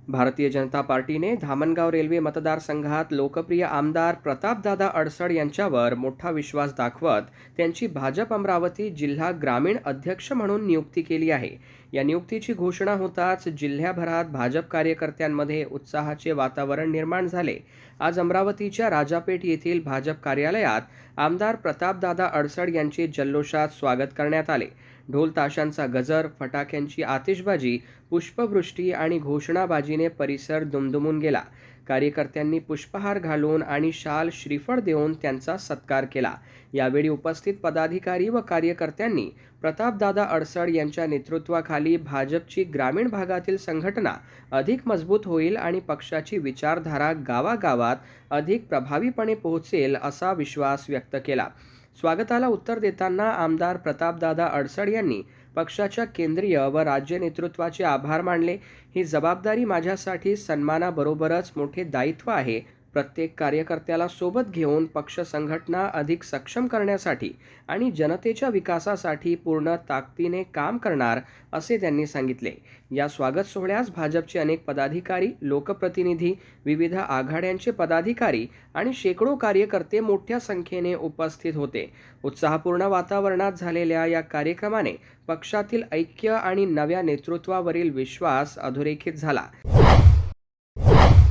Bharatiya Janata पार्टीने Dhamangaon railway मतदारसंघात लोकप्रिय आमदार प्रतापदादा अडसड यांच्यावर मोठा विश्वास दाखवत त्यांची भाजप अमरावती जिल्हा ग्रामीण अध्यक्ष म्हणून नियुक्ती केली आहे। या नियुक्तीची घोषणा होताच जिल्ह्याभरात भाजप कार्यकर्त्यांमध्ये उत्साहाचे वातावरण निर्माण झाले। आज अमरावतीच्या राजापेठ येथील भाजप कार्यालयात आमदार प्रतापदादा अडसड यांचे जल्लोषात स्वागत करण्यात आले। ढोल ताशांचा गजर, फटाक्यांची आतिषबाजी, पुष्पवृष्टी आणि घोषणाबाजीने परिसर दुमदुमून गेला। कार्यकर्त्यांनी पुष्पहार घालून आणि शाल श्रीफळ देऊन त्यांचा सत्कार केला। यावेळी उपस्थित पदाधिकारी व कार्यकर्त्यांनी प्रतापदादा अडसड यांच्या नेतृत्वाखाली भाजपची ग्रामीण भागातील संघटना अधिक मजबूत होईल आणि पक्षाची विचारधारा गावागावात अधिक प्रभावीपणे पोहोचेल असा विश्वास व्यक्त केला। स्वागताला उत्तर देताना आमदार प्रतापदादा अडसड यांनी पक्षाच्या केंद्रीय व राज्य नेतृत्वाचे आभार मानले। ही जबाबदारी माझ्यासाठी सन्मानाबरोबरच मोठे दायित्व आहे। प्रत्येक कार्यकर्त्याला सोबत घेऊन पक्ष संघटना अधिक सक्षम करण्यासाठी आणि जनतेच्या विकासासाठी पूर्ण ताकदीने काम करणार असे त्यांनी सांगितले। या स्वागत सोहळ्यास भाजपचे अनेक पदाधिकारी, लोकप्रतिनिधी, विविध आघाड्यांचे पदाधिकारी आणि शेकडो कार्यकर्ते मोठ्या संख्येने उपस्थित होते। उत्साहपूर्ण वातावरणात झालेल्या या कार्यक्रमाने पक्षातील ऐक्य आणि नव्या नेतृत्वावरील विश्वास अधोरेखित झाला।